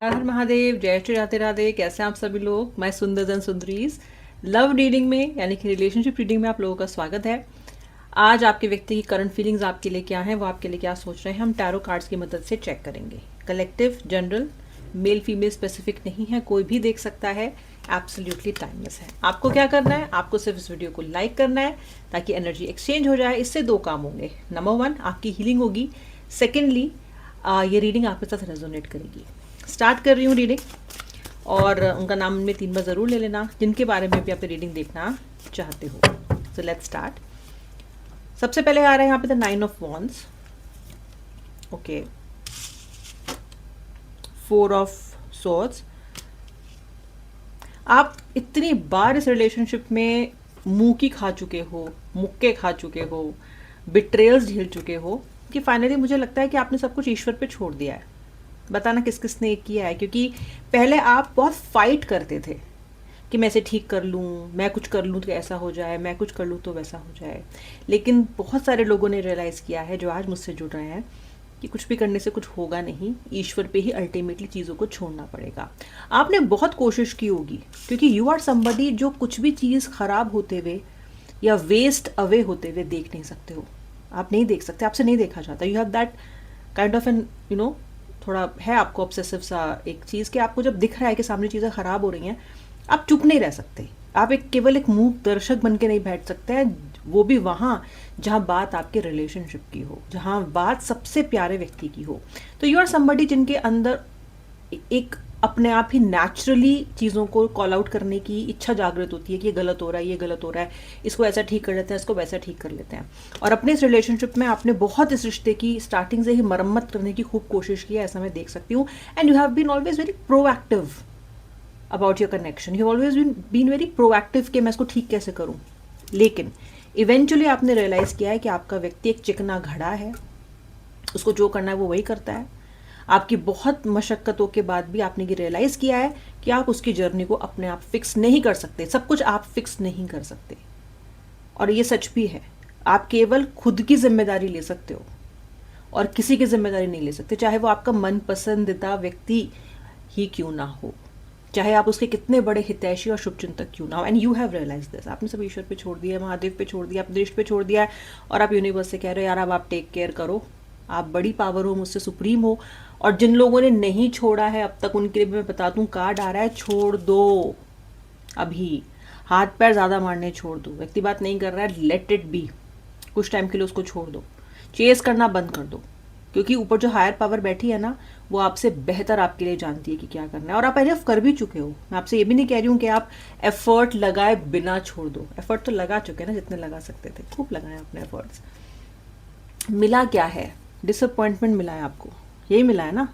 हर हर महादेव, जय श्री राधे राधे। कैसे हैं आप सभी लोग? मैं सुंदरजन सुंदरीज लव रीडिंग में यानी कि रिलेशनशिप रीडिंग में आप लोगों का स्वागत है। आज आपके व्यक्ति की करंट फीलिंग्स आपके लिए क्या है, वो आपके लिए क्या सोच रहे हैं, हम टैरो कार्ड्स की मदद से चेक करेंगे। Collective, general, male female specific नहीं है, कोई भी देख सकता है, एब्सोल्युटली टाइमलेस है। आपको क्या करना है? आपको सिर्फ इस वीडियो को लाइक करना है ताकि एनर्जी एक्सचेंज हो जाए। इससे दो काम होंगे। नंबर 1, आपकी हीलिंग होगी। सेकेंडली, ये रीडिंग आपके साथ रेजोनेट करेगी। स्टार्ट कर रही हूँ रीडिंग, और उनका नाम में 3 बार ज़रूर ले लेना जिनके बारे में भी आप रीडिंग देखना चाहते हो। So let's start. सबसे पहले आ रहा है यहाँ पे the 9 of wands, okay, 4 of swords. आप इतनी बार इस रिलेशनशिप में मुंह की खा चुके हो, मुक्के खा चुके हो, बिट्रेयल्स झेल चुके हो कि फाइनली मुझे लगता है कि आपने सब कुछ ईश्वर पे छोड़ दिया है। बताना किस किस ने किया है, क्योंकि पहले आप बहुत फाइट करते थे कि मैं इसे ठीक कर लूँ, मैं कुछ कर लूँ तो ऐसा हो जाए, मैं कुछ कर लूँ तो वैसा हो जाए। लेकिन बहुत सारे लोगों ने रियलाइज़ किया है जो आज मुझसे जुड़ रहे हैं कि कुछ भी करने से कुछ होगा नहीं, ईश्वर पे ही अल्टीमेटली चीज़ों को छोड़ना पड़ेगा। आपने बहुत कोशिश की होगी क्योंकि यू आर समबडी जो कुछ भी चीज़ खराब होते हुए या वेस्ट अवे होते हुए देख नहीं सकते हो। आप नहीं देख सकते, आपसे नहीं देखा जाता। You have that kind of an थोड़ा है आपको ऑब्सेसिव सा एक चीज़ कि आपको जब दिख रहा है कि सामने चीज़ें खराब हो रही हैं, आप चुप नहीं रह सकते। आप केवल एक मूक दर्शक बन के नहीं बैठ सकते हैं, वो भी वहाँ जहाँ बात आपके रिलेशनशिप की हो, जहाँ बात सबसे प्यारे व्यक्ति की हो। तो यू आर समबडी जिनके अंदर एक अपने आप ही नेचुरली चीज़ों को कॉल आउट करने की इच्छा जागृत होती है कि ये गलत हो रहा है, ये गलत हो रहा है, इसको ऐसा ठीक कर लेते हैं, इसको वैसा ठीक कर लेते हैं। और अपने इस रिलेशनशिप में आपने बहुत इस रिश्ते की स्टार्टिंग से ही मरम्मत करने की खूब कोशिश की है, ऐसा मैं देख सकती हूँ। And you have been always very proactive about your connection. You always been very proactive कि मैं इसको ठीक कैसे करूँ। लेकिन इवेंचुअली आपने रियलाइज़ किया है कि आपका व्यक्ति एक चिकना घड़ा है, उसको जो करना है वो वही करता है। आपकी बहुत मशक्क़तों के बाद भी आपने ये रियलाइज़ किया है कि आप उसकी जर्नी को अपने आप फिक्स नहीं कर सकते, सब कुछ आप फिक्स नहीं कर सकते। और ये सच भी है, आप केवल खुद की जिम्मेदारी ले सकते हो और किसी की जिम्मेदारी नहीं ले सकते, चाहे वो आपका मन पसंदीदा व्यक्ति ही क्यों ना हो, चाहे आप उसके कितने बड़े हितैषी और शुभचिंतक क्यों ना हो। And you have realise this. आपने सब ईश्वर पे छोड़ दिया है, महादेव पे छोड़ दिया, अपने पे छोड़ दिया है, और आप यूनिवर्स से कह रहे हो यार अब आप टेक केयर करो, आप बड़ी पावर हो, मुझसे सुप्रीम हो। और जिन लोगों ने नहीं छोड़ा है अब तक, उनके लिए मैं बता दूं, कार्ड आ रहा है छोड़ दो। अभी हाथ पैर ज़्यादा मारने छोड़ दो। व्यक्ति बात नहीं कर रहा है, लेट इट बी। कुछ टाइम के लिए उसको छोड़ दो, चेस करना बंद कर दो, क्योंकि ऊपर जो हायर पावर बैठी है ना, वो आपसे बेहतर आपके लिए जानती है कि क्या करना है। और आप एफ कर भी चुके हो। मैं आपसे ये भी नहीं कह रही हूँ कि आप एफर्ट लगाए बिना छोड़ दो। एफर्ट तो लगा चुके हैं ना, जितने लगा सकते थे, खूब लगाए अपने एफर्ट्स। मिला क्या है? डिसअपॉइंटमेंट मिला है आपको, यही मिला है ना।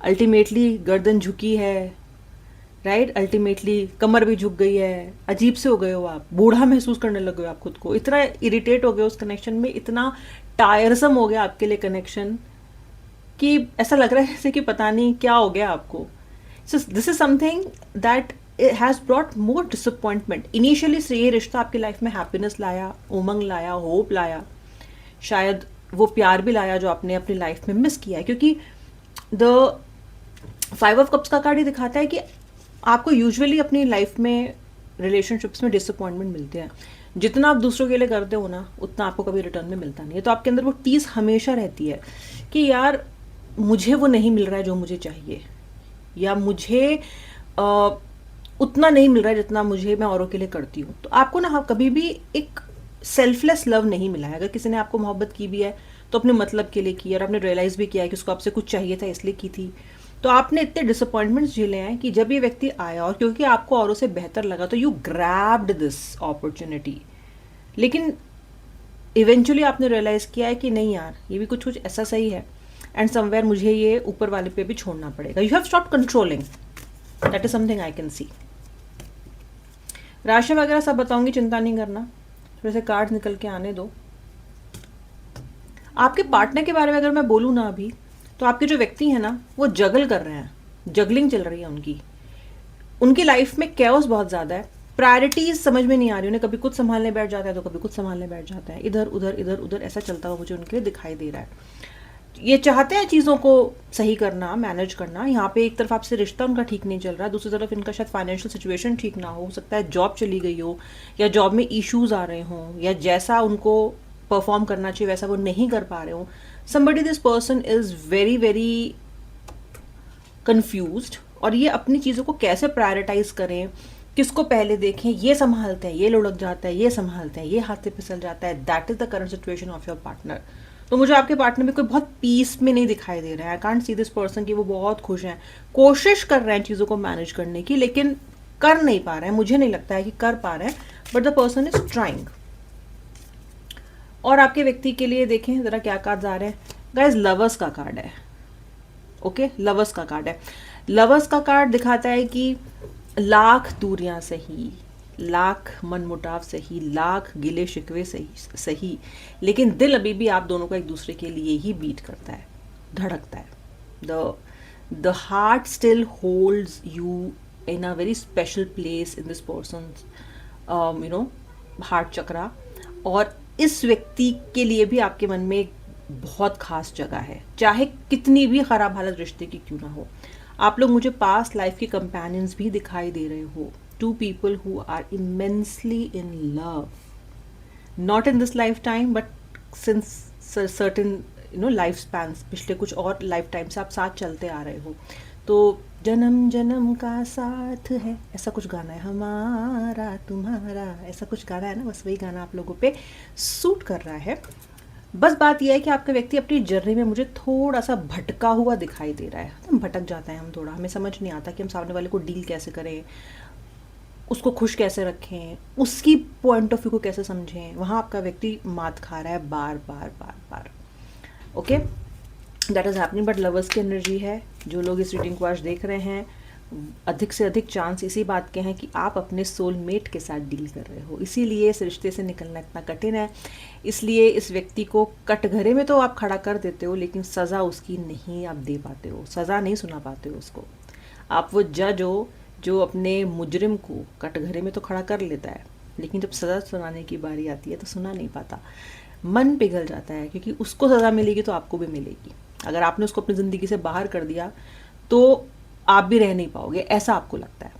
अल्टीमेटली गर्दन झुकी है, राइट। अल्टीमेटली कमर भी झुक गई है, अजीब से हो गए हो आप, बूढ़ा महसूस करने लगे हो आप खुद को, इतना इरिटेट हो गए उस कनेक्शन में, इतना टायरसम हो गया आपके लिए कनेक्शन कि ऐसा लग रहा है जैसे कि पता नहीं क्या हो गया आपको। So this is something that has brought more disappointment. Initially से ये रिश्ता आपकी लाइफ में हैप्पीनेस लाया, उमंग लाया, होप लाया, शायद वो प्यार भी लाया जो आपने अपनी लाइफ में मिस किया है। क्योंकि द 5 ऑफ कप्स का कार्ड ही दिखाता है कि आपको यूजुअली अपनी लाइफ में रिलेशनशिप्स में डिसअपॉइंटमेंट मिलते हैं। जितना आप दूसरों के लिए करते हो ना, उतना आपको कभी रिटर्न में मिलता नहीं है। तो आपके अंदर वो टीस हमेशा रहती है कि यार मुझे वो नहीं मिल रहा है जो मुझे चाहिए, या मुझे उतना नहीं मिल रहा है जितना मुझे मैं औरों के लिए करती हूँ। तो आपको ना कभी भी एक सेल्फलेस लव नहीं मिला है। अगर किसी ने आपको मोहब्बत की भी है तो अपने मतलब के लिए की, और आपने रियलाइज़ भी किया है कि उसको आपसे कुछ चाहिए था इसलिए की थी। तो आपने इतने डिसअपॉइंटमेंट्स झेले हैं कि जब ये व्यक्ति आया और क्योंकि आपको औरों से बेहतर लगा तो यू ग्रैब्ड दिस अपॉर्चुनिटी। लेकिन इवेंचुअली आपने रियलाइज़ किया है कि नहीं यार, ये भी कुछ कुछ ऐसा सही है, एंड समवेयर मुझे ये ऊपर वाले पे भी छोड़ना पड़ेगा। You have stop controlling, that is something I can see. राशि वगैरह सब बताऊंगी, चिंता नहीं करना। थोड़े से कार्ड निकल के आने दो। आपके पार्टनर के बारे में अगर मैं बोलूँ ना अभी, तो आपके जो व्यक्ति हैं ना, वो जगल कर रहे हैं, जगलिंग चल रही है उनकी लाइफ में कैओस बहुत ज़्यादा है। प्रायोरिटीज समझ में नहीं आ रही उन्हें, कभी कुछ संभालने बैठ जाता है तो कभी कुछ संभालने बैठ जाता है, इधर उधर इधर उधर ऐसा चलता हुआ मुझे उनके लिए दिखाई दे रहा है। ये चाहते हैं चीज़ों को सही करना, मैनेज करना। यहाँ पे एक तरफ आपसे रिश्ता उनका ठीक नहीं चल रहा, दूसरी तरफ इनका शायद फाइनेंशियल सिचुएशन ठीक ना हो सकता है जॉब चली गई हो, या जॉब में इश्यूज आ रहे हों, या जैसा उनको परफॉर्म करना चाहिए वैसा वो नहीं कर पा रहे हो। Somebody, this person is very very confused, और ये अपनी चीज़ों को कैसे प्रायोरिटाइज करें, किसको पहले देखें, ये संभालते हैं, ये लुढ़क जाता है, ये संभालते हैं, ये हाथ से फिसल जाता है। That is the current situation of your partner. तो मुझे आपके पार्टनर में कोई बहुत पीस में नहीं दिखाई दे रहा है। I can't see this person कि वो बहुत खुश हैं, कोशिश कर रहे हैं चीज़ों को मैनेज करने की, लेकिन कर नहीं पा रहे हैं। मुझे नहीं लगता है कि कर पा रहे हैं, but the person is trying. और आपके व्यक्ति के लिए देखें ज़रा क्या कार्ड आ रहे हैं। गाइस, लवर्स का कार्ड है। ओके, लवर्स का कार्ड है। लवर्स का कार्ड दिखाता है कि लाख दूरियां सही, लाख मनमुटाव सही, लाख गिले शिकवे सही, लेकिन दिल अभी भी आप दोनों का एक दूसरे के लिए ही बीट करता है, धड़कता है। The heart still holds you in a very special place in this person's heart chakra. और इस व्यक्ति के लिए भी आपके मन में एक बहुत खास जगह है, चाहे कितनी भी खराब हालत रिश्ते की क्यों ना हो। आप लोग मुझे पास्ट लाइफ के कंपेनियंस भी दिखाई दे रहे हो। Two people who are immensely in love, not in this life time but since certain life span, पिछले कुछ और लाइफ टाइम से आप साथ चलते आ रहे हो। तो जन्म जन्म का साथ है, ऐसा कुछ गाना है, हमारा तुम्हारा, ऐसा कुछ गाना है ना, बस वही गाना आप लोगों पे सूट कर रहा है। बस बात यह है कि आपका व्यक्ति अपनी जर्नी में मुझे थोड़ा सा भटका हुआ दिखाई दे रहा है। हम भटक जाते हैं, हम थोड़ा, हमें समझ नहीं आता कि हम सामने वाले को डील कैसे करें, उसको खुश कैसे रखें, उसकी पॉइंट ऑफ व्यू को कैसे समझें। वहाँ आपका व्यक्ति मात खा रहा है बार बार बार बार। Okay, that is happening. But lovers की एनर्जी है। जो लोग इस रीडिंग को आज देख रहे हैं, अधिक से अधिक चांस इसी बात के हैं कि आप अपने सोलमेट के साथ डील कर रहे हो, इसीलिए इस रिश्ते से निकलना इतना कठिन है। इसलिए इस व्यक्ति को कटघरे में तो आप खड़ा कर देते हो, लेकिन सज़ा उसकी नहीं आप दे पाते हो, सज़ा नहीं सुना पाते हो उसको। आप वो जज हो जो अपने मुजरिम को कटघरे में तो खड़ा कर लेता है, लेकिन जब सज़ा सुनाने की बारी आती है तो सुना नहीं पाता, मन पिघल जाता है, क्योंकि उसको सज़ा मिलेगी तो आपको भी मिलेगी। अगर आपने उसको अपनी ज़िंदगी से बाहर कर दिया तो आप भी रह नहीं पाओगे, ऐसा आपको लगता है।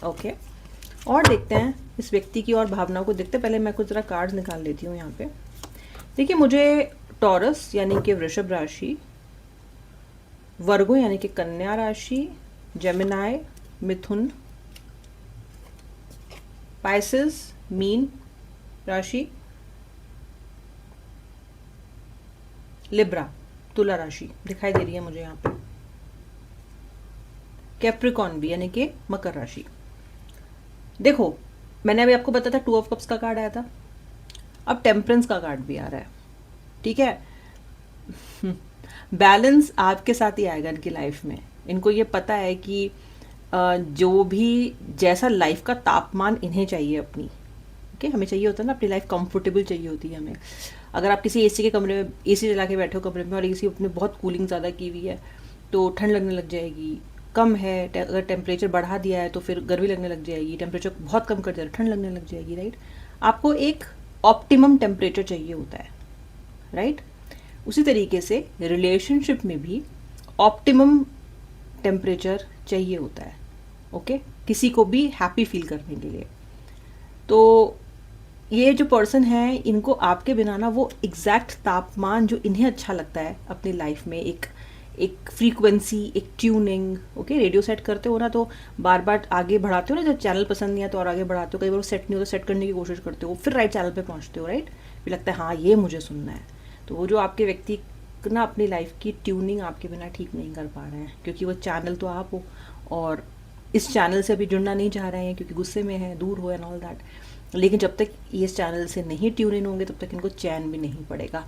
ओके, और देखते हैं इस व्यक्ति की और भावनाओं को। देखते पहले मैं कुछ ज़रा कार्ड्स निकाल लेती हूँ यहाँ पे। देखिए, मुझे टॉरस यानी कि वृषभ राशि, वर्गो यानी कि कन्या राशि, जेमिनाई मिथुन, पाइसेस मीन राशि, लिब्रा तुला राशि दिखाई दे रही है मुझे यहाँ पे। कैप्रिकॉन भी यानी कि मकर राशि। देखो, मैंने अभी आपको बताया था 2 ऑफ कप्स का कार्ड आया था, अब टेम्परेंस का कार्ड भी आ रहा है। ठीक है, बैलेंस आपके साथ ही आएगा इनकी लाइफ में। इनको ये पता है कि जो भी जैसा लाइफ का तापमान इन्हें चाहिए अपनी, ओके, हमें चाहिए होता है ना, अपनी लाइफ कंफर्टेबल चाहिए होती है हमें। अगर आप किसी एसी के कमरे में, एसी चला के बैठे हो कमरे में, और एसी अपने बहुत कूलिंग ज़्यादा की हुई है तो ठंड लगने लग जाएगी। कम है, अगर टेम्परेचर बढ़ा दिया है तो फिर गर्मी लगने लग जाएगी। टेम्परेचर बहुत कम कर दिया तो ठंड लगने लग जाएगी, राइट। आपको एक ऑप्टिमम टेम्परेचर चाहिए होता है, राइट। उसी तरीके से रिलेशनशिप में भी ऑप्टिमम टेम्परेचर चाहिए होता है, ओके, किसी को भी हैप्पी फील करने के लिए। तो ये जो पर्सन है, इनको आपके बिना ना वो एग्जैक्ट तापमान जो इन्हें अच्छा लगता है अपनी लाइफ में, एक फ्रीक्वेंसी, एक ट्यूनिंग, ओके, रेडियो सेट करते हो ना तो बार बार आगे बढ़ाते हो ना, जब चैनल पसंद नहीं है तो और आगे बढ़ाते हो, कई बार सेट नहीं हो तो सेट करने की कोशिश करते हो, फिर राइट चैनल पे पहुंचते हो, राइट, फिर लगता है हाँ ये मुझे सुनना है। तो वो जो आपके व्यक्ति ना अपनी लाइफ की ट्यूनिंग आपके बिना ठीक नहीं कर पा रहे हैं, क्योंकि वो चैनल तो आप हो और इस चैनल से अभी जुड़ना नहीं चाह रहे हैं क्योंकि गुस्से में है, दूर हो एंड ऑल दैट। लेकिन जब तक ये इस चैनल से नहीं ट्यून इन होंगे तब तक इनको चैन भी नहीं पड़ेगा।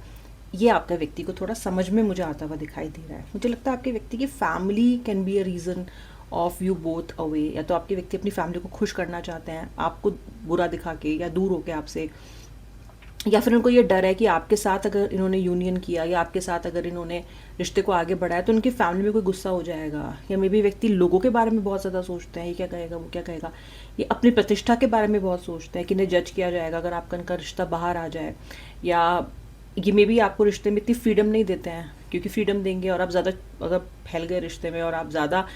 ये आपका व्यक्ति को थोड़ा समझ में मुझे आता हुआ दिखाई दे रहा है। मुझे लगता है आपके व्यक्ति की family can be a reason of you both away. या तो आपके व्यक्ति अपनी फैमिली को खुश करना चाहते हैं आपको बुरा दिखा के या दूर होके आपसे, या फिर उनको ये डर है कि आपके साथ अगर इन्होंने यूनियन किया या आपके साथ अगर इन्होंने रिश्ते को आगे बढ़ाया तो उनकी फैमिली में कोई गुस्सा हो जाएगा। या मे बी व्यक्ति लोगों के बारे में बहुत ज़्यादा सोचते हैं, ये क्या कहेगा, वो क्या कहेगा। ये अपनी प्रतिष्ठा के बारे में बहुत सोचते हैं कि इन्हें जज किया जाएगा अगर आपका इनका रिश्ता बाहर आ जाए, या ये मे भी आपको रिश्ते में इतनी फ्रीडम नहीं देते हैं, क्योंकि फ्रीडम देंगे और आप ज़्यादा अगर फैल गए रिश्ते में और आप ज़्यादा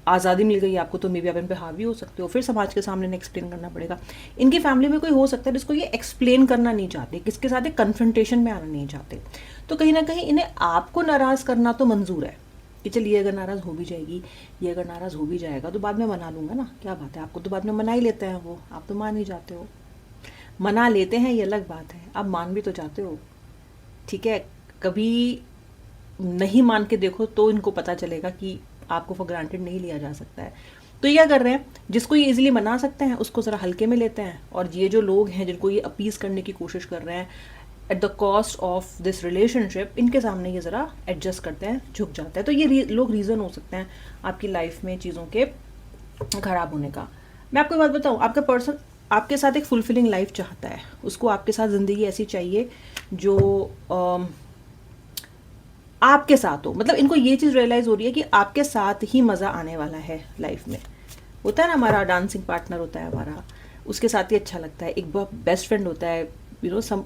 आज़ादी मिल गई आपको, तो मे बी आप इन पे हावी हो सकते हो, फिर समाज के सामने एक्सप्लेन करना पड़ेगा। इनकी फैमिली में कोई हो सकता है जिसको ये एक्सप्लेन करना नहीं चाहते, किसके साथ एक कन्फ्रंटेशन में आना नहीं चाहते, तो कहीं ना कहीं इन्हें आपको नाराज़ करना तो मंजूर है कि चलिए अगर नाराज़ हो भी जाएगी, ये अगर नाराज़ हो भी जाएगा तो बाद में मना लूँगा ना, क्या बात है, आपको तो बाद में मना ही लेते हैं वो, आप तो मान ही जाते हो। मना लेते हैं ये अलग बात है, आप मान भी तो जाते हो, ठीक है। कभी नहीं मान के देखो तो इनको पता चलेगा कि आपको फॉर ग्रांटेड नहीं लिया जा सकता है। तो ये क्या कर रहे हैं, जिसको ये इजीली मना सकते हैं उसको ज़रा हल्के में लेते हैं, और ये जो लोग हैं जिनको ये अपीज़ करने की कोशिश कर रहे हैं at the cost of this relationship, इनके सामने ये ज़रा एडजस्ट करते हैं, झुक जाते हैं। तो ये लोग रीज़न हो सकते हैं आपकी लाइफ में चीज़ों के ख़राब होने का। मैं आपको एक बात बताऊँ, आपका पर्सन आपके साथ एक फुलफिलिंग लाइफ चाहता है, उसको आपके साथ ज़िंदगी ऐसी चाहिए जो आपके साथ हो, मतलब इनको ये चीज़ रियलाइज़ हो रही है कि आपके साथ ही मज़ा आने वाला है लाइफ में। होता है ना, हमारा डांसिंग पार्टनर होता है हमारा, उसके साथ ही अच्छा लगता है, एक बेस्ट फ्रेंड होता है,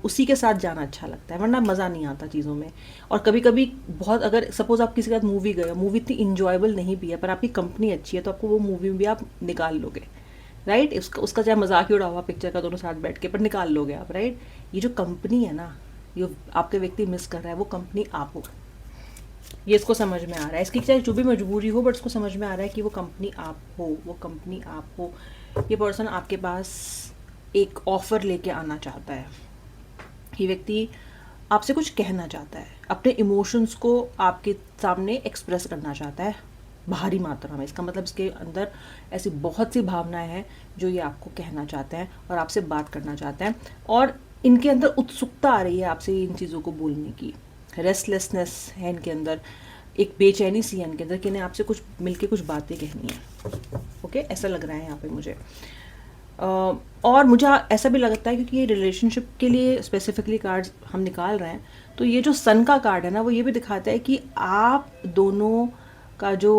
उसी के साथ जाना अच्छा लगता है, वरना मज़ा नहीं आता चीज़ों में। और कभी कभी बहुत, अगर सपोज आप किसी के साथ मूवी गए, मूवी इतनी इंजॉयबल नहीं भी है पर आपकी कंपनी अच्छी है, तो आपको वो मूवी में भी आप निकाल लोगे, राइट। उसका चाहे मजाक ही उड़ा हुआ पिक्चर का दोनों साथ बैठ के, पर निकाल लोगे आप, राइट। ये जो कंपनी है ना, ये आपके व्यक्ति मिस कर रहा है, वो कंपनी आप हो। ये इसको समझ में आ रहा है, इसकी चाहे जो भी मजबूरी हो, बट इसको समझ में आ रहा है कि वो कंपनी आप हो, वो कंपनी आप हो। ये पर्सन आपके पास एक ऑफ़र लेके आना चाहता है, ये व्यक्ति आपसे कुछ कहना चाहता है, अपने इमोशंस को आपके सामने एक्सप्रेस करना चाहता है भारी मात्रा में। इसका मतलब इसके अंदर ऐसी बहुत सी भावनाएं हैं जो ये आपको कहना चाहते हैं और आपसे बात करना चाहते हैं, और इनके अंदर उत्सुकता आ रही है आपसे इन चीज़ों को बोलने की। रेस्टलेसनेस है इनके अंदर, एक बेचैनी सी है इनके अंदर कि इन्हें आपसे कुछ मिलके कुछ बातें कहनी है। ओके, ऐसा लग रहा है यहाँ पे मुझे। और मुझे ऐसा भी लगता है, क्योंकि ये रिलेशनशिप के लिए स्पेसिफिकली कार्ड्स हम निकाल रहे हैं, तो ये जो सन का कार्ड है ना, वो ये भी दिखाता है कि आप दोनों का जो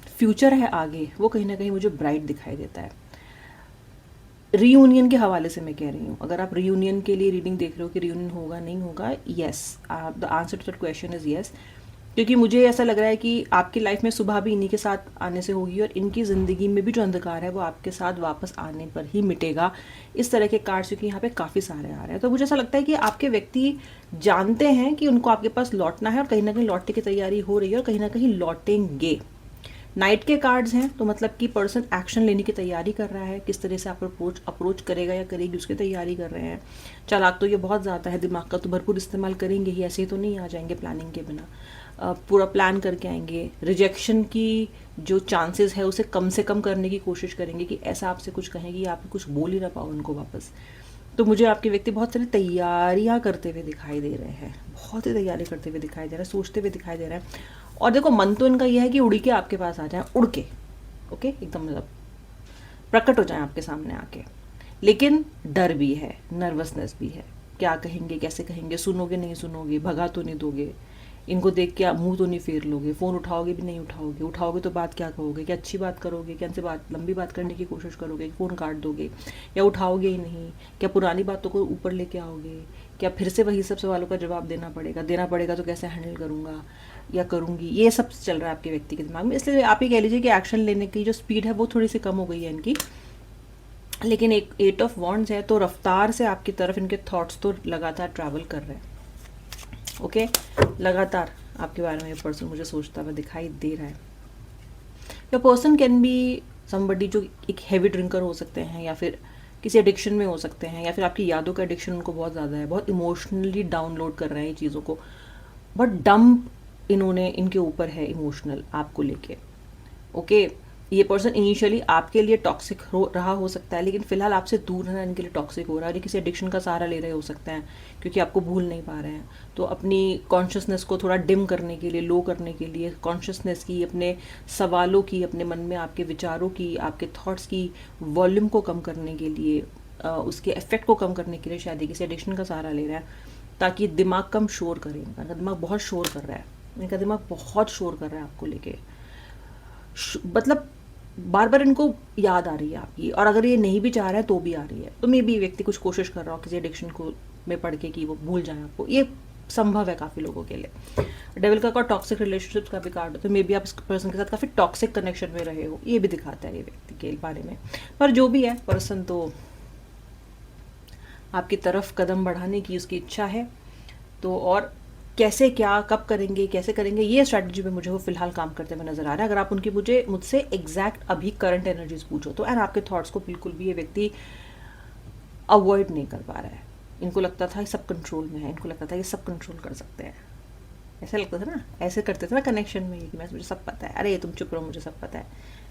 फ्यूचर है आगे, वो कहीं ना कहीं मुझे ब्राइट दिखाई देता है। रीयूनियन के हवाले से मैं कह रही हूँ, अगर आप रीयूनियन के लिए रीडिंग देख रहे हो कि रीयूनियन होगा नहीं होगा, yes, the answer to that question is yes. क्योंकि मुझे ऐसा लग रहा है कि आपकी लाइफ में सुबह भी इन्हीं के साथ आने से होगी, और इनकी ज़िंदगी में भी जो अंधकार है वो आपके साथ वापस आने पर ही मिटेगा। इस तरह के कार्ड्स क्योंकि यहाँ पे काफ़ी सारे आ रहे हैं, तो मुझे ऐसा लगता है कि आपके व्यक्ति जानते हैं कि उनको आपके पास लौटना है, और कहीं ना कहीं लौटने की तैयारी हो रही है, और कहीं ना कहीं लौटेंगे। नाइट के कार्ड्स हैं, तो मतलब कि पर्सन एक्शन लेने की तैयारी कर रहा है, किस तरह से आप अप्रोच करेगा या करेगी उसकी तैयारी कर रहे हैं। चालाक तो ये बहुत ज़्यादा है, दिमाग का तो भरपूर इस्तेमाल करेंगे ही, ऐसे ही तो नहीं आ जाएंगे प्लानिंग के बिना, पूरा प्लान करके आएंगे। रिजेक्शन की जो चांसेस है उसे कम से कम करने की कोशिश करेंगे कि ऐसा आपसे कुछ कहेंगे आप कुछ बोल ही ना पाओ उनको वापस। तो मुझे आपके व्यक्ति बहुत सारी तैयारियां करते हुए दिखाई दे रहे हैं, बहुत ही तैयारी करते हुए दिखाई दे रहे हैं, सोचते हुए दिखाई दे रहे हैं। और देखो, मन तो इनका यह है कि उड़ के आपके पास आ जाए, उड़ के, ओके, एकदम मतलब प्रकट हो जाए आपके सामने आके। लेकिन डर भी है, नर्वसनेस भी है, क्या कहेंगे, कैसे कहेंगे, सुनोगे नहीं सुनोगे, भगा तो नहीं दोगे, इनको देख के आप मुंह तो नहीं फेर लोगे, फ़ोन उठाओगे भी नहीं उठाओगे, उठाओगे तो बात क्या कहोगे, क्या अच्छी बात करोगे, क्या इनसे बात लंबी बात करने की कोशिश करोगे, फ़ोन काट दोगे, या उठाओगे ही नहीं, क्या पुरानी बातों को ऊपर लेके आओगे, क्या फिर से वही सब सवालों का जवाब देना पड़ेगा तो कैसे हैंडल करूँगा या करूँगी, ये सब चल रहा है आपके व्यक्ति के दिमाग में। इसलिए आप ये कह लीजिए कि एक्शन लेने की जो स्पीड है वो थोड़ी सी कम हो गई है इनकी। लेकिन एक 8 ऑफ वॉन्ड्स है, तो रफ्तार से आपकी तरफ इनके थॉट्स तो लगातार ट्रैवल कर रहे हैं। ओके, लगातार आपके बारे में ये पर्सन मुझे सोचता हुआ दिखाई दे रहा है। Your person can be somebody जो एक हैवी ड्रिंकर हो सकते हैं, या फिर किसी एडिक्शन में हो सकते हैं, या फिर आपकी यादों का एडिक्शन उनको बहुत ज़्यादा है, बहुत इमोशनली डाउनलोड कर रहे हैं ये चीज़ों को, बहुत डंप इन्होंने इनके ऊपर है इमोशनल आपको लेके। ओके, ये पर्सन इनिशियली आपके लिए टॉक्सिक रहा हो सकता है, लेकिन फिलहाल आपसे दूर रहना इनके लिए टॉक्सिक हो रहा है, और ये किसी एडिक्शन का सहारा ले रहे हो सकते हैं क्योंकि आपको भूल नहीं पा रहे हैं। तो अपनी कॉन्शियसनेस को थोड़ा डिम करने के लिए, लो करने के लिए, कॉन्शियसनेस की, अपने सवालों की, अपने मन में आपके विचारों की, आपके थॉट्स की वॉल्यूम को कम करने के लिए, उसके इफेक्ट को कम करने के लिए शायद किसी एडिक्शन का सहारा ले रहा है, ताकि दिमाग कम शोर करे। इनका दिमाग बहुत शोर कर रहा है, इनका दिमाग बहुत शोर कर रहा है आपको लेके, मतलब बार बार इनको याद आ रही है आपकी, और अगर ये नहीं भी चाह रहा है तो भी आ रही है, तो मे बी व्यक्ति कुछ कोशिश कर रहा हो किसी एडिक्शन को में पढ़ के कि वो भूल जाए आपको, ये संभव है काफ़ी लोगों के लिए। डेविल का टॉक्सिक रिलेशनशिप्स का भी कार्ड होता है, मे बी आप इस पर्सन के साथ काफ़ी टॉक्सिक कनेक्शन में रहे हो, ये भी दिखाता है ये व्यक्ति के बारे में। पर जो भी है, पर्सन तो आपकी तरफ कदम बढ़ाने की उसकी इच्छा है, तो और कैसे क्या कब करेंगे कैसे करेंगे ये स्ट्रैटेजी पे मुझे वो फिलहाल काम करते हुए नजर आ रहा है। अगर आप उनकी मुझसे एग्जैक्ट अभी करंट एनर्जीज पूछो तो, एंड आपके थॉट्स को बिल्कुल भी ये व्यक्ति अवॉइड नहीं कर पा रहा है। इनको लगता था ये सब कंट्रोल में है, इनको लगता था ये सब कंट्रोल कर सकते हैं, ऐसा लगता था ना, ऐसे करते थे ना कनेक्शन में कि मैं मुझे सब पता है, अरे तुम चुप रहो मुझे सब पता है।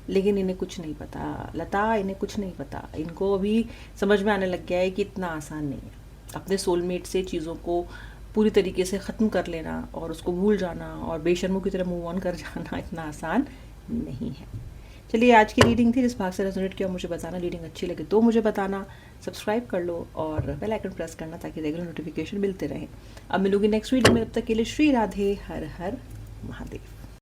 लेकिन इन्हें कुछ नहीं पता लता, इन्हें कुछ नहीं पता। इनको अभी समझ में आने लग गया है कि इतना आसान नहीं है अपने सोलमेट से चीज़ों को पूरी तरीके से ख़त्म कर लेना और उसको भूल जाना और बेशर्मों की तरह मूव ऑन कर जाना इतना आसान नहीं है। चलिए, आज की रीडिंग थी, जिस भाग से रेजोनेट किया मुझे बताना, रीडिंग अच्छी लगे तो मुझे बताना, सब्सक्राइब कर लो और बेल आइकन प्रेस करना ताकि रेगुलर नोटिफिकेशन मिलते रहे। अब मिलूंगी नेक्स्ट वीडियो में, तब तक के लिए श्री राधे, हर हर महादेव।